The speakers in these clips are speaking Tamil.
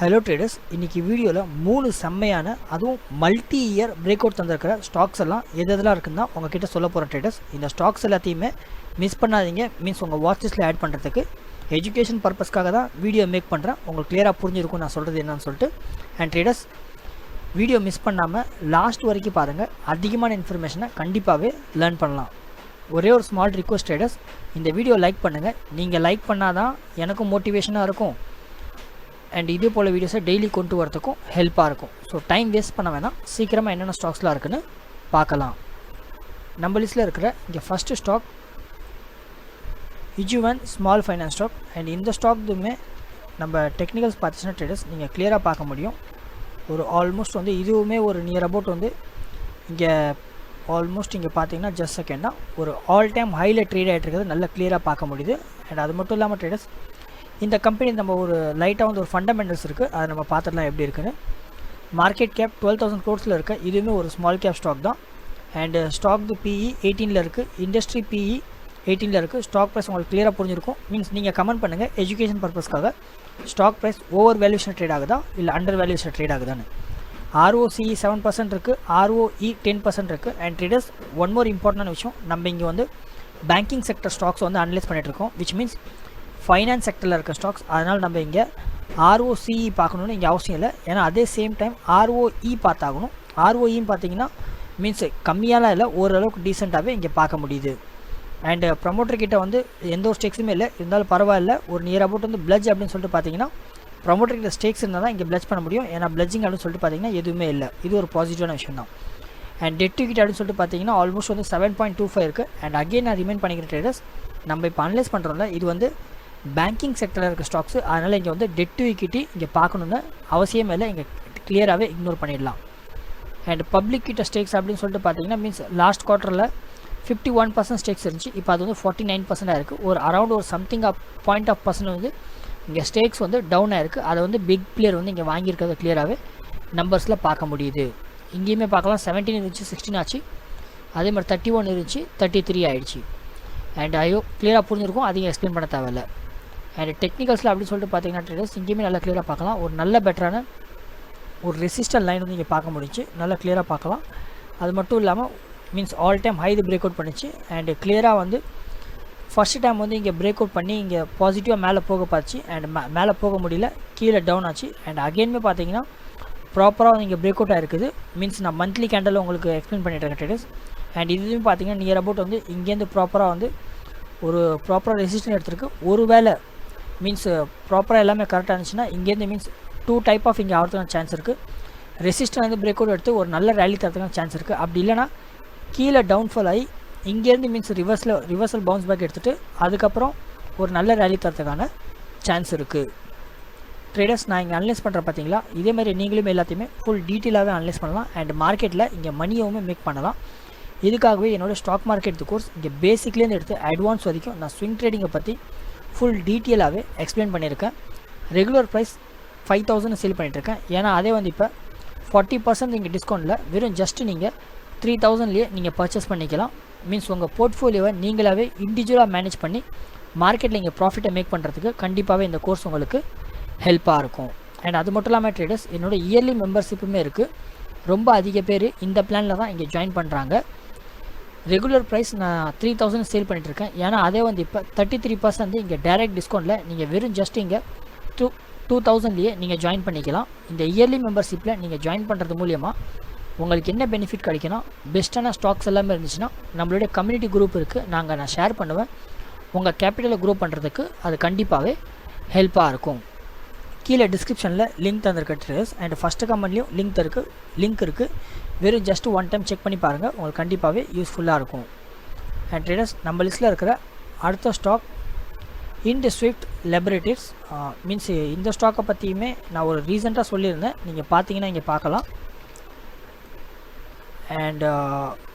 ஹலோ ட்ரேடர்ஸ், இன்றைக்கி வீடியோவில் 3 செம்மையான அதுவும் மல்டி இயர் பிரேக் அவுட் தந்திருக்கிற ஸ்டாக்ஸ் எல்லாம் எதெல்லாம் இருக்குன்னு தான் உங்ககிட்ட சொல்ல போகிற ட்ரேடர்ஸ். இந்த ஸ்டாக்ஸ் எல்லாத்தையுமே மிஸ் பண்ணாதீங்க. மீன்ஸ் உங்கள் வாட்ச் லிஸ்ட்டில் ஆட் பண்ணுறதுக்கு எஜுகேஷன் பர்பஸ்க்காக தான் வீடியோ மேக் பண்ணுறேன். உங்களுக்கு கிளியராக புரிஞ்சிருக்கும் நான் சொல்கிறது என்னன்னு சொல்லிட்டு. அண்ட் ட்ரேடர்ஸ், வீடியோ மிஸ் பண்ணாமல் லாஸ்ட் வரைக்கும் பாருங்கள். அதிகமான இன்ஃபர்மேஷனை கண்டிப்பாகவே லேர்ன் பண்ணலாம். ஒரே ஒரு ஸ்மால் ரிக்வெஸ்ட் ட்ரேடர்ஸ், இந்த வீடியோ லைக் பண்ணுங்கள். நீங்கள் லைக் பண்ணால் தான் எனக்கும் மோட்டிவேஷனாக இருக்கும் அண்ட் இதே போல் வீடியோஸை டெய்லி கொண்டு வரதுக்கும் ஹெல்ப்பாக இருக்கும். ஸோ டைம் வேஸ்ட் பண்ண வேணாம், சீக்கிரமாக என்னென்ன ஸ்டாக்ஸ்லாம் இருக்குன்னு பார்க்கலாம். நம்ம லிஸ்ட்டில் இருக்கிற இங்கே first stock Ujjivan small finance stock. And இந்த ஸ்டாக்குமே நம்ம டெக்னிக்கல்ஸ் பார்த்துச்சுன்னா ட்ரேடர்ஸ் நீங்கள் கிளியராக பார்க்க முடியும். ஒரு ஆல்மோஸ்ட் வந்து இதுவுமே ஒரு நியர் அபவுட் வந்து இங்கே ஆல்மோஸ்ட் இங்கே பார்த்தீங்கன்னா ஜஸ்ட் செகண்டாக ஒரு ஆல் டைம் ஹையில் ட்ரேட் ஆகிட்டு இருக்கிறது நல்லா கிளியராக பார்க்க முடியுது. அண்ட் அது மட்டும் இல்லாமல் ட்ரேடர்ஸ், இந்த கம்பெனி நம்ம ஒரு லைட்டாக வந்து ஒரு ஃபண்டமெண்டல்ஸ் இருக்குது, அதை நம்ம பார்த்துடலாம் எப்படி இருக்குன்னு. மார்க்கெட் கேப் 12,000 crores இருக்குது. இதுவுமே ஒரு ஸ்மால் கேப் ஸ்டாக் தான். அண்டு ஸ்டாக் பிஇ 18 இருக்குது, இண்டஸ்ட்ரி பிஇ 18 இருக்குது. ஸ்டாக் ப்ரைஸ் உங்களுக்கு கிளியராக புரிஞ்சிருக்கும். மீன்ஸ் நீங்கள் கமெண்ட் பண்ணுங்கள் எஜுகேஷன் பர்பஸ்க்காக stock price over valuation trade ஆகுதா இல்லை அண்டர் வேல்யூஷன் ட்ரேட் ஆகுதான்னு. ROCE 7% இருக்குது, ROE 10% இருக்குது. அண்ட் ட்ரேடர்ஸ், ஒன் மோர் இம்பார்ட்டன்டான விஷயம், நம்ம இங்கே வந்து பேங்கிங் செக்டர் ஸ்டாக்ஸ் வந்து அனலைஸ் பண்ணிகிட்ருக்கோம். விச் மீன்ஸ் ஃபைனான்ஸ் செக்டரில் இருக்க ஸ்டாக்ஸ். அதனால் நம்ம இங்கே ROCE பார்க்கணுன்னு இங்கே அவசியம் இல்லை. ஏன்னா அதே சேம் டைம் ROE பார்த்தாகணும். ROEன்னு பார்த்தீங்கன்னா மீன்ஸ் கம்மியாலாம் இல்லை, ஓரளவுக்கு டீசெண்டாகவே இங்கே பார்க்க முடியுது. அண்டு ப்ரமோட்டர் கிட்ட வந்து எந்த ஒரு ஸ்டேக்ஸுமே இல்லை, இருந்தாலும் பரவாயில்ல. ஒரு நியர் அபவுட் வந்து பிளட்ஜ் அப்படின்னு சொல்லிட்டு பார்த்தீங்கன்னா ப்ரமோட்டர் கிட்ட ஸ்டேக்ஸ் இருந்தால் தான் இங்கே பிளட்ஜ் பண்ண முடியும். ஏன்னா பிளட்ஜிங் அப்படின்னு சொல்லிட்டு பார்த்தீங்கன்னா எதுவுமே இல்லை. இது ஒரு பாசிட்டிவான விஷயம் தான். அண்ட் டெட் டு ஈக்விட்டி அப்படின்னு சொல்லிட்டு பார்த்தீங்கன்னா ஆல்மோஸ்ட் வந்து 7.25 இருக்குது. அண்ட் அகெயின் நான் ரிமைண்ட் பண்ணிக்கிற ட்ரேடர்ஸ், நம்ம இப்போ அனலைஸ் பண்ணுறோம்ல, இது வந்து பேங்கிங் செக்டரில் இருக்க ஸ்டாக்ஸு. அதனால் இங்கே வந்து டெட் டு ஈக்விட்டி இங்கே பார்க்கணுன்னு அவசியமே இல்லை, இங்கே கிளியராகவே இக்னோர் பண்ணிடலாம். அண்ட் பப்ளிக் கிட்ட ஸ்டேக்ஸ் அப்படின்னு சொல்லிட்டு பார்த்தீங்கன்னா மீன்ஸ் லாஸ்ட் குவார்ட்டரில் 51% ஸ்டேக்ஸ் இருந்துச்சு. இப்போ அது வந்து 49% இருக்குது. ஒரு அரௌண்ட் ஒரு something of point of percent வந்து இங்கே ஸ்டேக்ஸ் வந்து டவுன் ஆகிருக்கு. அதை வந்து பிக் பிளேயர் வந்து இங்கே வாங்கியிருக்கிறத கிளியராகவே நம்பர்ஸில் பார்க்க முடியுது. இங்கேயுமே பார்க்கலாம், 17 இருந்துச்சு, 16 ஆச்சு. அதே மாதிரி 31 இருந்துச்சு, 33 ஆகிடுச்சு. அண்ட் ஐயோ கிளியராக புரிஞ்சிருக்கும், அதிகம் எக்ஸ்பிளைன் பண்ண தேவையில்லை. அண்ட் டெக்னிக்கல்ஸில் அப்படின்னு சொல்லிட்டு பார்த்தீங்கன்னா ட்ரேடர்ஸ், இங்கேயுமே நல்லா கிளியராக பார்க்கலாம். ஒரு நல்ல பெட்டரான ஒரு ரெசிஸ்டன்ட் லைன் வந்து இங்கே பார்க்க முடிச்சு, நல்லா கிளியராக பார்க்கலாம். அது மட்டும் இல்லாமல் மீன்ஸ் ஆல் டைம் ஹை இது பிரேக் அவுட் பண்ணிச்சு. அண்டு கிளியராக வந்து ஃபஸ்ட்டு டைம் வந்து இங்கே பிரேக் அவுட் பண்ணி இங்கே பாசிட்டிவாக மேலே போக பார்த்து. அண்ட் மேலே போக முடியல, கீழே டவுன் ஆச்சு. அண்ட் அகெயினுமே பார்த்தீங்கன்னா ப்ராப்பராக வந்து இங்கே பிரேக் அவுட் ஆகிருக்குது. மீன்ஸ் நான் மந்த்லி கேண்டலில் உங்களுக்கு எக்ஸ்பிளைன் பண்ணிட்டுருக்கேன் ட்ரேடர்ஸ். அண்ட் இதுவும் பார்த்தீங்கன்னா நியர் அபவுட் வந்து இங்கேருந்து ப்ராப்பராக வந்து ஒரு ப்ராப்பராக ரெசிஸ்டன் எடுத்துருக்கு. ஒரு வேளை மீன்ஸ் ப்ராப்பராக எல்லாமே கரெக்டாக இருந்துச்சுன்னா இங்கேருந்து மீன்ஸ் 2 டைப் ஆஃப் இங்கே ஆகிறதுக்கான சான்ஸ் இருக்குது. ரெசிஸ்டன் வந்து பிரேக் அவுட் எடுத்து ஒரு நல்ல ரேலி தரதுக்கான சான்ஸ் இருக்குது. அப்படி இல்லைனா கீழே டவுன்ஃபால் ஆகி இங்கேருந்து மீன்ஸ் ரிவர்சல் பவுன்ஸ் பேக் எடுத்துகிட்டு அதுக்கப்புறம் ஒரு நல்ல ரேலி தரத்துக்கான சான்ஸ் இருக்குது. ட்ரேடர்ஸ், நான் இங்கே அனலைஸ் பண்ணுறேன் பார்த்தீங்களா, இதேமாதிரி நீங்களுமே எல்லாத்தையுமே ஃபுல் டீட்டெயிலாகவே அனலைஸ் பண்ணலாம். அண்ட் மார்க்கெட்டில் இங்கே மணியவுமே மேக் பண்ணலாம். இதுக்காகவே என்னோடய ஸ்டாக் மார்க்கெட் கோர்ஸ் இங்கே பேசிக்லேருந்து எடுத்து அட்வான்ஸ் வரைக்கும் நான் ஸ்விங் ட்ரேடிங்கை பற்றி ஃபுல் டீட்டெயிலாகவே எக்ஸ்பிளைன் பண்ணியிருக்கேன். ரெகுலர் ப்ரைஸ் 5,000 சேல் பண்ணிகிட்ருக்கேன். ஏன்னா அதே வந்து இப்போ 40% இங்கே டிஸ்கவுண்ட்டில் வெறும் ஜஸ்ட்டு நீங்கள் 3,000லேயே நீங்கள் பர்ச்சேஸ் பண்ணிக்கலாம். மீன்ஸ் உங்கள் போர்ட்ஃபோலியோவை நீங்களாகவே இண்டிவிஜுவலாக மேனேஜ் பண்ணி மார்க்கெட்டில் இங்கே ப்ராஃபிட்டை மேக் பண்ணுறதுக்கு கண்டிப்பாகவே இந்த கோர்ஸ் உங்களுக்கு ஹெல்ப்பாக இருக்கும். அண்ட் அது மட்டும் இல்லாமல் ட்ரேடர்ஸ், என்னோட இயர்லி மெம்பர்ஷிப்புமே இருக்குது. ரொம்ப அதிக பேர் இந்த பிளானில் தான் இங்கே ஜாயின் பண்ணுறாங்க. ரெகுலர் ப்ரைஸ் நான் 3,000 சேல் பண்ணிகிட்ருக்கேன். ஏன்னா அதே வந்து இப்போ 33% இங்கே டைரக்ட் டிஸ்கவுண்ட்டில் நீங்கள் வெறும் ஜஸ்ட் இங்கே 2,000லேயே நீங்கள் ஜாயின் பண்ணிக்கலாம். இந்த இயர்லி மெம்பர்ஷிப்பில் நீங்கள் ஜாயின் பண்ணுறது மூலியமாக உங்களுக்கு என்ன பெனிஃபிட் கிடைக்குன்னா, பெஸ்ட்டான ஸ்டாக்ஸ் எல்லாமே இருந்துச்சுன்னா நம்மளுடைய கம்யூனிட்டி குரூப் இருக்குது, நான் ஷேர் பண்ணுவேன். உங்கள் கேபிட்டலை க்ரோ பண்ணுறதுக்கு அது கண்டிப்பாகவே ஹெல்ப்பாக இருக்கும். கீழே டிஸ்கிரிப்ஷனில் லிங்க் தந்திருக்க ட்ரேடர்ஸ். அண்ட் ஃபஸ்ட்டு கமெண்ட்லேயும் லிங்க் இருக்குது. வெறும் ஜஸ்ட் ஒன் டைம் செக் பண்ணி பாருங்கள், உங்களுக்கு கண்டிப்பாகவே யூஸ்ஃபுல்லாக இருக்கும். அண்ட் ட்ரேடர்ஸ், நம்ம லிஸ்ட்டில் இருக்கிற அடுத்த ஸ்டாக் ஸ்விஃப்ட் லேபரேட்டரிஸ். மீன்ஸ் இந்த ஸ்டாக்கை பற்றியுமே நான் ஒரு ரீசெண்டாக சொல்லியிருந்தேன், நீங்கள் பார்த்தீங்கன்னா இங்கே பார்க்கலாம். அண்ட்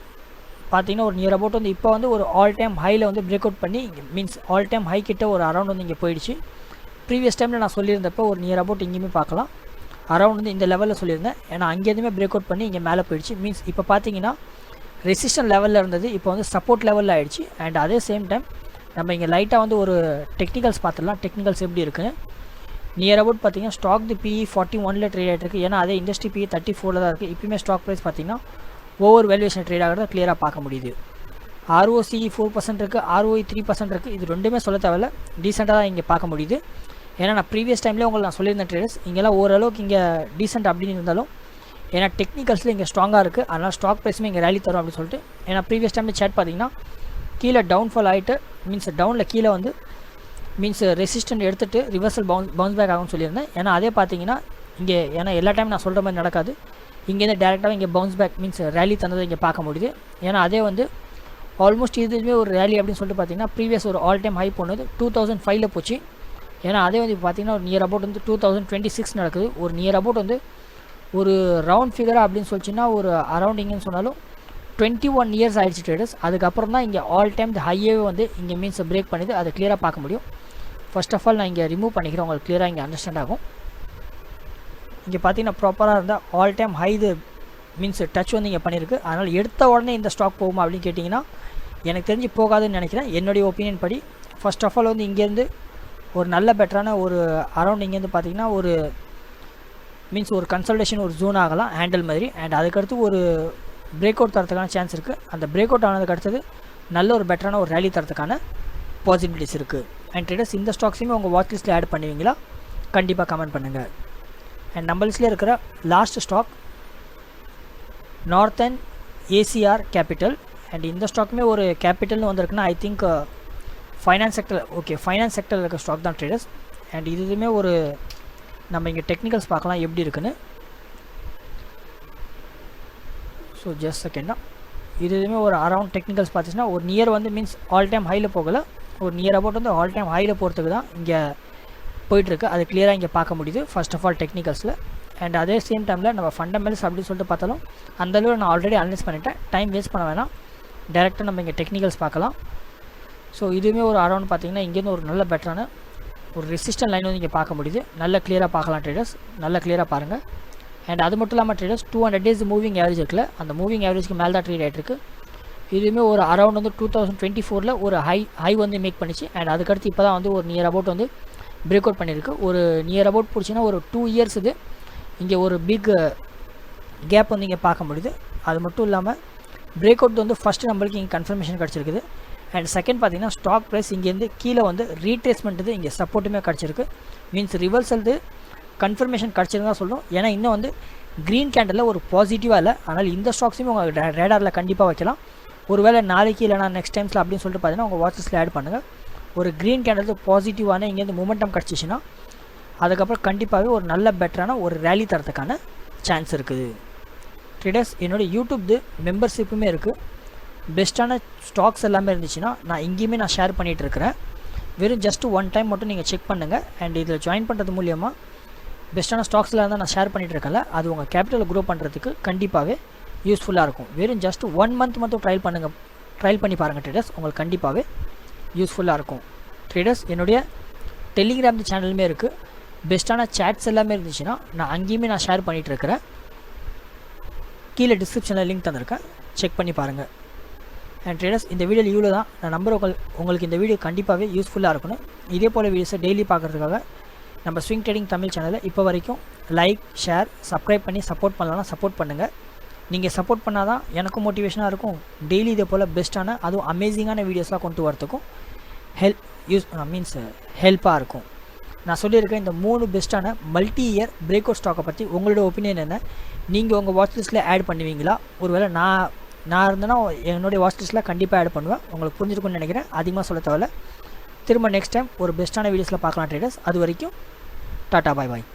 பார்த்தீங்கன்னா ஒரு நியர் அபவுட் வந்து இப்போ வந்து ஒரு ஆல் டைம் ஹையில் வந்து பிரேக் அவுட் பண்ணி மீன்ஸ் ஆல் டைம் ஹை கிட்ட ஒரு அரௌண்ட் வந்து இங்கே போயிடுச்சு. ப்ரீவியஸ் டைமில் நான் சொல்லியிருந்தப்போ ஒரு நியர் அபவுட் இங்கேயுமே பார்க்கலாம், அரௌண்ட் வந்து இந்த லெவலில் சொல்லியிருந்தேன். ஏன்னா அங்கேயுமே பிரேக் அவுட் பண்ணி இங்கே மேலே போயிடுச்சு. மீன்ஸ் இப்போ பார்த்தீங்கன்னா ரெசிஸ்டன் லெவலில் இருந்தது, இப்போ வந்து சப்போர்ட் லெவலில் ஆகிடுச்சு. அண்ட் அதே சேம் டைம் நம்ம இங்கே லைட்டாக வந்து ஒரு டெக்னிக்கல்ஸ் பார்த்துடலாம், டெக்னிக்கல்ஸ் எப்படி இருக்குன்னு. நியர் அபவுட் பார்த்தீங்கன்னா ஸ்டாக் தி PE 41 ட்ரேட் ஆகிட்டு இருக்குது. ஏன்னா அதே இண்டஸ்ட்ரி PE 34 தான் இருக்குது. இப்போயுமே ஸ்டாக் ப்ரைஸ் பார்த்தீங்கன்னா ஓவர் வேல்யூவேஷன் ட்ரேட் ஆகிறத கிளியராக பார்க்க முடியுது. ROCE 4% இருக்குது, ROE 3% இருக்குது. இது ரெண்டுமே சொல்ல தேவையில்ல, டீசெண்டாக தான் இங்கே பார்க்க முடியுது. ஏன்னா நான் ப்ரீவியஸ் டைம்லேயே உங்களுக்கு நான் சொல்லியிருந்தேன் ட்ரேடர்ஸ், இங்கெல்லாம் ஓரளவுக்கு இங்கே டீசெண்ட் அப்படின்னு இருந்தாலும் ஏன்னா டெக்னிக்கல்ஸில் இங்கே ஸ்ட்ராங்காக இருக்குது, அதனால் ஸ்டாக் ப்ரைஸுமே இங்கே ரேலி தரும் அப்படின்னு சொல்லிட்டு. ஏன்னா ப்ரீவியஸ் டைமில் சேட் பார்த்தீங்கன்னா கீழே டவுன்ஃபால் ஆகிட்டு மீன்ஸ் டவுனில் கீழே வந்து மீன்ஸ் ரெசிஸ்டன்ட் எடுத்துகிட்டு ரிவர்சல் பவுன்ஸ் பேக் ஆகும்னு சொல்லியிருந்தேன். ஏன்னா அதே பார்த்தீங்கன்னா இங்கே ஏன்னா எல்லா டைம் நான் சொல்கிற மாதிரி நடக்காது, இங்கேருந்து டேரெக்டாக இங்கே பவுன்ஸ் பேக் மீன்ஸ் ரேலி தந்ததை இங்கே பார்க்க முடியுது. ஏன்னா அதே வந்து ஆல்மோஸ்ட் இதுவுமே ஒரு ரேலி அப்படின்னு சொல்லிட்டு பார்த்தீங்கன்னா ப்ரீவியஸ் ஒரு ஆல் டைம் ஹை போனது 2005 போச்சு. ஏன்னா அதே வந்து இப்போ பார்த்தீங்கன்னா ஒரு நியர் அபவுட் வந்து 2026 நடக்குது. ஒரு நியர் அபவுட் வந்து ஒரு ரவுண்ட் ஃபிகராக அப்படின்னு சொல்லிச்சுன்னா ஒரு அரௌண்டிங்கன்னு சொன்னாலும் 21 இயர்ஸ் ஆகிடுச்சு ட்ரேடர்ஸ். அதுக்கப்புறம் தான் இங்கே ஆல் டைம் ஹையே வந்து இங்கே மீன்ஸ் பிரேக் பண்ணிது, அதை கிளியராக பார்க்க முடியும். ஃபர்ஸ்ட் ஆஃப் ஆல் நான் இங்கே ரிமூவ் பண்ணிக்கிறேன், உங்களுக்கு கிளியராக இங்கே அண்டர்ஸ்டாண்ட் ஆகும். இங்கே பார்த்தீங்கன்னா ப்ராப்பராக இருந்தால் ஆல் டைம் ஹை இது மீன்ஸ் டச் வந்து இங்கே பண்ணியிருக்கு. அதனால் எடுத்த உடனே இந்த ஸ்டாக் போகுமா அப்படின்னு கேட்டிங்கன்னா எனக்கு தெரிஞ்சு போகாதுன்னு நினைக்கிறேன். என்னுடைய ஒப்பீனியன் படி ஃபர்ஸ்ட் ஆஃப் ஆல் வந்து இங்கேருந்து ஒரு நல்ல பெட்டரான ஒரு அரௌண்ட் இங்கேருந்து பார்த்தீங்கன்னா ஒரு மீன்ஸ் ஒரு கன்சல்டேஷன் ஒரு ஜோன் ஆகலாம் ஹேண்டில் மாதிரி. அண்ட் அதுக்கடுத்து ஒரு பிரேக் அவுட் தரத்துக்கான சான்ஸ் இருக்குது. அந்த பிரேக் அவுட் ஆனதுக்கு அடுத்தது நல்ல ஒரு பெட்டரான ஒரு ரேலி தரத்துக்கான பாசிபிலிட்டிஸ் இருக்குது. அண்ட் ட்ரேடர்ஸ் இந்த ஸ்டாக்ஸையுமே உங்கள் வாட்ச் லிஸ்ட்டில் ஆட் பண்ணுவீங்களா? கண்டிப்பாக கமெண்ட் பண்ணுங்கள். அண்ட் நம்ம லிஸ்ட்டில் இருக்கிற last stock northern ACR capital. அண்ட் இந்த ஸ்டாக்குமே ஒரு கேபிட்டல்னு வந்திருக்குன்னா I think finance sector, okay finance செக்டரில் இருக்கிற ஸ்டாக் தான் ட்ரேடர்ஸ். அண்ட் இதுவுமே ஒரு நம்ம இங்கே டெக்னிக்கல்ஸ் பார்க்கலாம் எப்படி இருக்குன்னு. ஸோ ஜஸ்ட் செகண்டா, இதுவுமே ஒரு அரவுண்ட் டெக்னிக்கல்ஸ் பார்த்துச்சுன்னா ஒரு நியர் வந்து மீன்ஸ் ஆல் டைம் ஹையில் போகலை, ஒரு நியர் அபவுட் வந்து ஆல் டைம் ஹையில் போகிறதுக்கு தான் இங்கே போயிட்டுருக்கு. அது கிளியராக இங்கே பார்க்க முடியுது ஃபர்ஸ்ட் ஆஃப் ஆல் டெக்னிக்கல்ஸில். அண்ட் அதே சேம் டைமில் நம்ம ஃபண்டமெண்டல்ஸ் அப்படின்னு சொல்லிட்டு பார்த்தாலும் அந்தளவு நான் ஆல்ரெடி அனலைஸ் பண்ணிட்டேன், டைம் வேஸ்ட் பண்ண வேணாம், டேரெக்டாக நம்ம இங்கே டெக்னிக்கல்ஸ் பார்க்கலாம். ஸோ இதுவுமே ஒரு அரௌண்ட் பார்த்தீங்கன்னா இங்கேருந்து ஒரு நல்ல பெட்டரான ஒரு ரெசிஸ்டன்ட் லைன் வந்து இங்கே பார்க்க முடியுது. நல்ல கிளியராக பார்க்கலாம் ட்ரேடர்ஸ், நல்ல கிளியராக பாருங்கள். அண்ட் அது மட்டும் இல்லாமல் ட்ரேடர்ஸ் 200 days மூவிங் ஆவரேஜ் இருக்குல்ல, அந்த மூவிங் ஆவரேஜ்க்கு மேலே தான் ட்ரேட் ஆகிட்டு இருக்கு. இதுவுமே ஒரு அரௌண்ட் வந்து 2024 ஒரு ஹை வந்து மேக் பண்ணிச்சு. அண்ட் அதுக்கடுத்து இப்போ தான் வந்து ஒரு நியர் அபவுட் வந்து பிரேக் அவுட் பண்ணியிருக்கு. ஒரு நியர் அபவுட் பிடிச்சின்னா ஒரு 2 years இது இங்கே ஒரு பிக் கேப் வந்து இங்கே பார்க்க முடியுது. அது மட்டும் இல்லாமல் பிரேக் அவுட் வந்து ஃபஸ்ட்டு நம்மளுக்கு இங்கே கன்ஃபர்மேஷன் கிடச்சிருக்குது. அண்ட் செகண்ட் பார்த்தீங்கன்னா ஸ்டாக் ப்ரைஸ் இங்கேருந்து கீழே வந்து ரீட்ரேஸ்மெண்ட் இது இங்கே சப்போர்ட்டுமே கிடச்சிருக்கு. மீன்ஸ் ரிவர்சல் கன்ஃபர்மேஷன் கிடச்சிருந்தா சொல்லணும். ஏன்னா இன்னும் வந்து க்ரீன் கேண்டலில் ஒரு பாசிட்டிவாக இல்லை. அதனால் இந்த ஸ்டாக்ஸுமே உங்கள் ரேடாரில் கண்டிப்பாக வைக்கலாம். ஒருவேளை நாளைக்கு இல்லைனா நெக்ஸ்ட் டைம்ஸில் அப்படின்னு சொல்லிட்டு பார்த்தீங்கன்னா உங்கள் வாட்சஸில் ஆட் பண்ணுங்கள். ஒரு க்ரீன் கேண்டலுக்கு பாசிட்டிவான இங்கேருந்து மூமெண்டம் கிடச்சிச்சின்னா அதுக்கப்புறம் கண்டிப்பாகவே ஒரு நல்ல பெட்டரான ஒரு ரேலி தரத்துக்கான சான்ஸ் இருக்குது. ட்ரேடர்ஸ் என்னோடய யூடியூப் மெம்பர்ஷிப்புமே இருக்குது. பெஸ்ட்டான ஸ்டாக்ஸ் எல்லாமே இருந்துச்சுன்னா நான் இங்கேயுமே நான் ஷேர் பண்ணிகிட்ருக்கிறேன். வெறும் ஜஸ்ட் ஒன் டைம் மட்டும் நீங்கள் செக் பண்ணுங்கள். அண்ட் இதில் ஜாயின் பண்ணுறது மூலியமாக பெஸ்ட்டான ஸ்டாக்ஸில் இருந்தால் நான் ஷேர் பண்ணிகிட்ருக்கேன்ல, அது உங்கள் கேபிட்டலை க்ரோ பண்ணுறதுக்கு கண்டிப்பாகவே யூஸ்ஃபுல்லாக இருக்கும். வெறும் ஜஸ்ட் 1 month மட்டும் ட்ரையல் பண்ணி பாருங்கள் ட்ரேடர்ஸ், உங்களுக்கு கண்டிப்பாகவே யூஸ்ஃபுல்லாக இருக்கும். ட்ரேடர்ஸ் என்னுடைய டெலிகிராம் சேனலுமே இருக்குது. பெஸ்ட்டான சேட்ஸ் எல்லாமே இருந்துச்சுன்னா நான் அங்கேயுமே நான் ஷேர் பண்ணிகிட்ருக்கிறேன். கீழே டிஸ்கிரிப்ஷனில் லிங்க் தந்திருக்கேன், செக் பண்ணி பாருங்கள். அண்ட் ட்ரேடர்ஸ் இந்த வீடியோவில் இவ்வளோ தான். நான் நம்பர் உங்களுக்கு இந்த வீடியோ கண்டிப்பாகவே யூஸ்ஃபுல்லாக இருக்கணும். இதே போல் வீடியோஸை டெய்லி பார்க்குறதுக்காக நம்ம ஸ்விங் ட்ரேடிங் தமிழ் சேனலை இப்போ வரைக்கும் லைக், ஷேர், சப்ஸ்கிரைப் பண்ணி சப்போர்ட் பண்ணலாம். சப்போர்ட் பண்ணுங்கள். நீங்கள் சப்போர்ட் பண்ணால் தான் எனக்கும் மோட்டிவேஷனாக இருக்கும். டெய்லி இதே போல் பெஸ்ட்டான அதுவும் அமேசிங்கான வீடியோஸ்லாம் கொண்டு வரத்துக்கும் ஹெல்ப்பாக இருக்கும். நான் சொல்லியிருக்கேன் இந்த 3 பெஸ்ட்டான மல்டி இயர் பிரேக் அவுட் ஸ்டாக்கை பற்றி உங்களோட ஒப்பீனியன் என்ன? நீங்கள் உங்கள் வாட்ச் லிஸ்ட்டில் ஆட் பண்ணுவீங்களா? ஒருவேளை நான் இருந்தேன்னா என்னுடைய வாட்ச் லிஸ்ட்டில் கண்டிப்பாக ஆட் பண்ணுவேன். உங்களுக்கு புரிஞ்சிருக்குன்னு நினைக்கிறேன். அதிகமாக சொல்ல தேவையில்ல. திரும்ப நெக்ஸ்ட் டைம் ஒரு பெஸ்ட்டான வீடியோஸில் பார்க்கலாம் ட்ரேடர்ஸ். அது வரைக்கும் டாட்டா, பாய் பாய்.